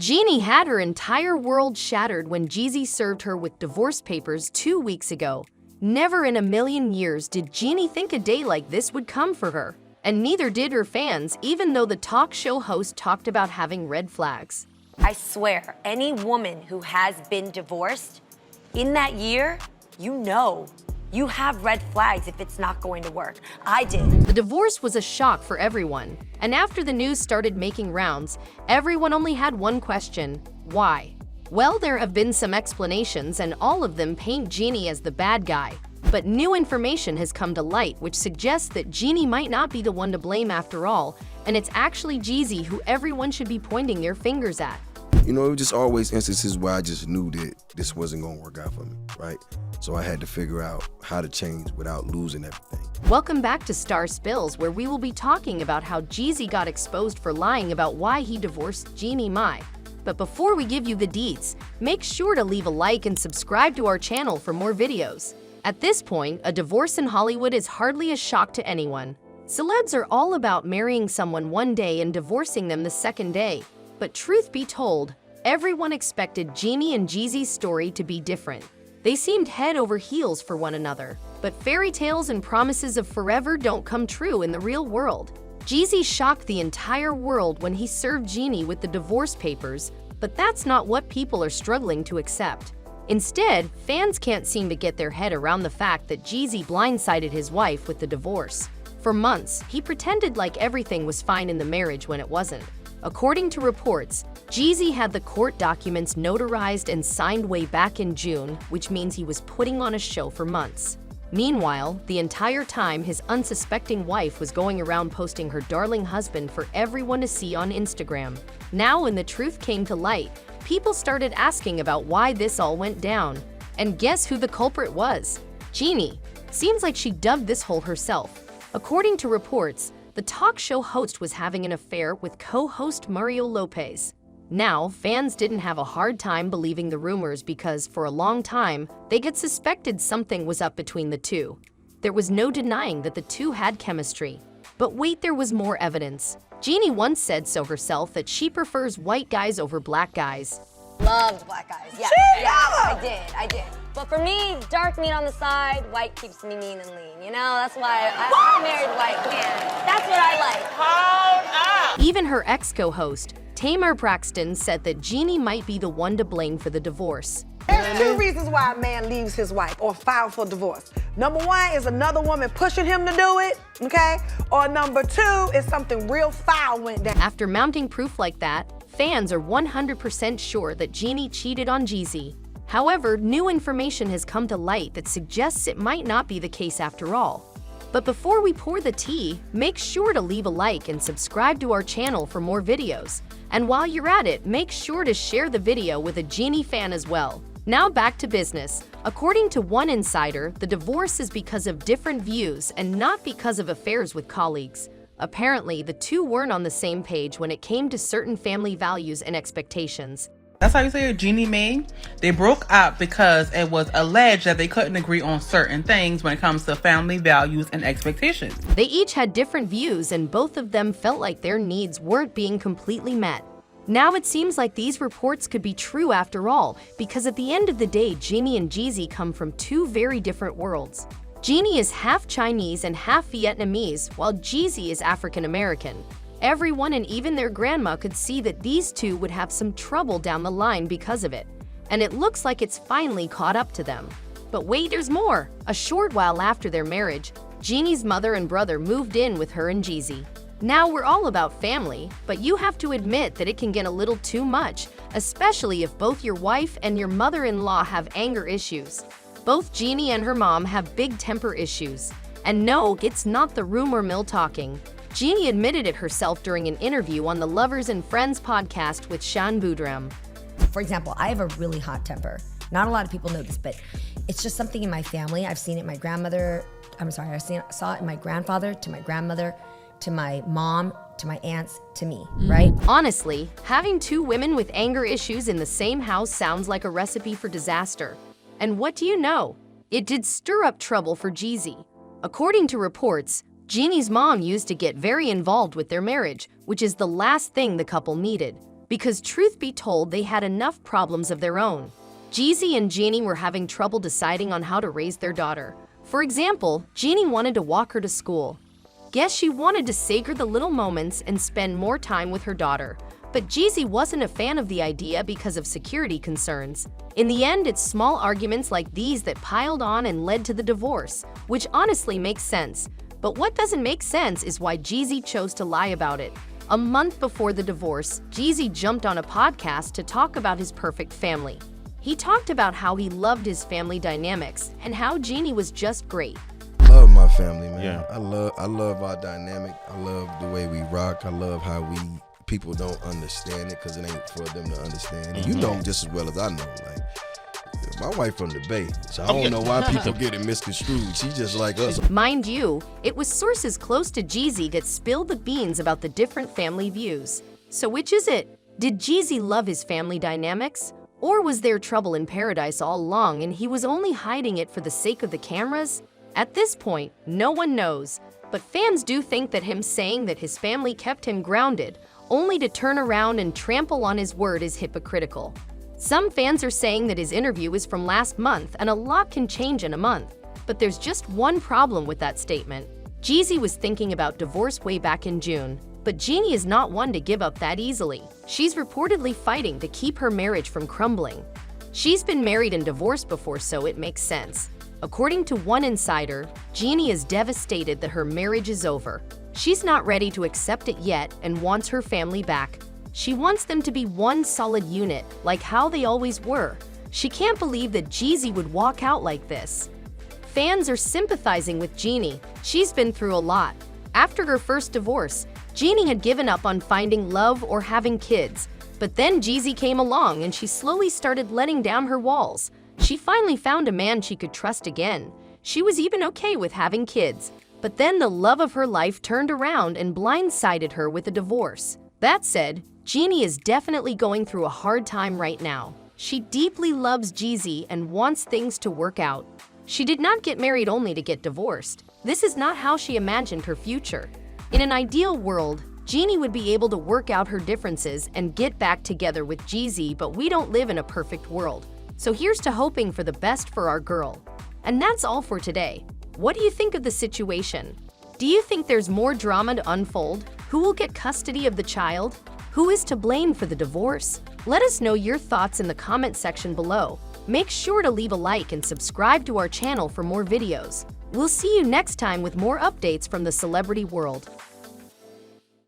Jeannie had her entire world shattered when Jeezy served her with divorce papers 2 weeks ago. Never in a million years did Jeannie think a day like this would come for her. And neither did her fans, even though the talk show host talked about having red flags. I swear, any woman who has been divorced, in that year, you have red flags if it's not going to work. I did. The divorce was a shock for everyone, and after the news started making rounds, everyone only had one question: why? Well, there have been some explanations, and all of them paint Jeannie as the bad guy. But new information has come to light which suggests that Jeannie might not be the one to blame after all, and it's actually Jeezy who everyone should be pointing their fingers at. You know, it was just always instances where I just knew that this wasn't gonna work out for me, right? So I had to figure out how to change without losing everything. Welcome back to Star Spills, where we will be talking about how Jeezy got exposed for lying about why he divorced Jeannie Mai. But before we give you the deets, make sure to leave a like and subscribe to our channel for more videos. At this point, a divorce in Hollywood is hardly a shock to anyone. Celebs are all about marrying someone one day and divorcing them the second day. But truth be told, everyone expected Jeannie and Jeezy's story to be different. They seemed head over heels for one another. But fairy tales and promises of forever don't come true in the real world. Jeezy shocked the entire world when he served Jeannie with the divorce papers, but that's not what people are struggling to accept. Instead, fans can't seem to get their head around the fact that Jeezy blindsided his wife with the divorce. For months, he pretended like everything was fine in the marriage when it wasn't. According to reports, Jeezy had the court documents notarized and signed way back in June, which means he was putting on a show for months. Meanwhile, the entire time, his unsuspecting wife was going around posting her darling husband for everyone to see on Instagram. Now, when the truth came to light, people started asking about why this all went down. And guess who the culprit was? Jeannie. Seems like she dubbed this hole herself. According to reports, the talk show host was having an affair with co-host Mario Lopez. Now, fans didn't have a hard time believing the rumors because, for a long time, they had suspected something was up between the two. There was no denying that the two had chemistry. But wait, there was more evidence. Jeannie once said so herself that she prefers white guys over black guys. Loved black guys. Yeah, I did. But for me, dark meat on the side, white keeps me mean and lean. You know, that's why I married white man. That's what I like. Hold up! Even her ex-co-host, Tamar Braxton, said that Jeannie might be the one to blame for the divorce. There's two reasons why a man leaves his wife or files for divorce. Number one is another woman pushing him to do it, okay? Or number two is something real foul went down. After mounting proof like that, fans are 100% sure that Jeannie cheated on Jeezy. However, new information has come to light that suggests it might not be the case after all. But before we pour the tea, make sure to leave a like and subscribe to our channel for more videos. And while you're at it, make sure to share the video with a Jeannie fan as well. Now back to business. According to one insider, the divorce is because of different views and not because of affairs with colleagues. Apparently, the two weren't on the same page when it came to certain family values and expectations. That's how you say it, Jeannie Mai. They broke up because it was alleged that they couldn't agree on certain things when it comes to family values and expectations. They each had different views and both of them felt like their needs weren't being completely met. Now it seems like these reports could be true after all, because at the end of the day, Jeannie and Jeezy come from two very different worlds. Jeannie is half Chinese and half Vietnamese, while Jeezy is African American. Everyone and even their grandma could see that these two would have some trouble down the line because of it. And it looks like it's finally caught up to them. But wait, there's more! A short while after their marriage, Jeannie's mother and brother moved in with her and Jeezy. Now we're all about family, but you have to admit that it can get a little too much, especially if both your wife and your mother-in-law have anger issues. Both Jeannie and her mom have big temper issues. And no, it's not the rumor mill talking. Jeannie admitted it herself during an interview on the Lovers and Friends podcast with Shan Boodram. For example, I have a really hot temper. Not a lot of people know this, but it's just something in my family. I've seen it in my grandmother. Saw it in my grandfather, to my grandmother, to my mom, to my aunts, to me, right? Honestly, having two women with anger issues in the same house sounds like a recipe for disaster. And what do you know? It did stir up trouble for Jeezy. According to reports, Jeannie's mom used to get very involved with their marriage, which is the last thing the couple needed. because truth be told, they had enough problems of their own. Jeezy and Jeannie were having trouble deciding on how to raise their daughter. For example, Jeannie wanted to walk her to school. Guess she wanted to savor the little moments and spend more time with her daughter. But Jeezy wasn't a fan of the idea because of security concerns. In the end, it's small arguments like these that piled on and led to the divorce, which honestly makes sense. But what doesn't make sense is why Jeezy chose to lie about it. A month before the divorce, Jeezy jumped on a podcast to talk about his perfect family. He talked about how he loved his family dynamics and how Jeannie was just great. Love my family, man. Yeah. I love our dynamic. I love the way we rock. I love how people don't understand it because it ain't for them to understand. And you know just as well as I know. Like, my wife from the Bay, so I don't know why people get it misconstrued. She just like us. Mind you, it was sources close to Jeezy that spilled the beans about the different family views. So which is it? Did Jeezy love his family dynamics? Or was there trouble in paradise all along and he was only hiding it for the sake of the cameras? At this point, no one knows. But fans do think that him saying that his family kept him grounded, only to turn around and trample on his word, is hypocritical. Some fans are saying that his interview is from last month and a lot can change in a month. But there's just one problem with that statement. Jeezy was thinking about divorce way back in June. But Jeannie is not one to give up that easily. She's reportedly fighting to keep her marriage from crumbling. She's been married and divorced before, so it makes sense. According to one insider, Jeannie is devastated that her marriage is over. She's not ready to accept it yet and wants her family back. She wants them to be one solid unit, like how they always were. She can't believe that Jeezy would walk out like this. Fans are sympathizing with Jeannie. She's been through a lot. After her first divorce, Jeannie had given up on finding love or having kids. But then Jeezy came along and she slowly started letting down her walls. She finally found a man she could trust again. She was even okay with having kids. But then the love of her life turned around and blindsided her with a divorce. That said, Jeannie is definitely going through a hard time right now. She deeply loves Jeezy and wants things to work out. She did not get married only to get divorced. This is not how she imagined her future. In an ideal world, Jeannie would be able to work out her differences and get back together with Jeezy, but we don't live in a perfect world. So here's to hoping for the best for our girl. And that's all for today. What do you think of the situation? Do you think there's more drama to unfold? Who will get custody of the child? Who is to blame for the divorce? Let us know your thoughts in the comment section below. Make sure to leave a like and subscribe to our channel for more videos. We'll see you next time with more updates from the celebrity world.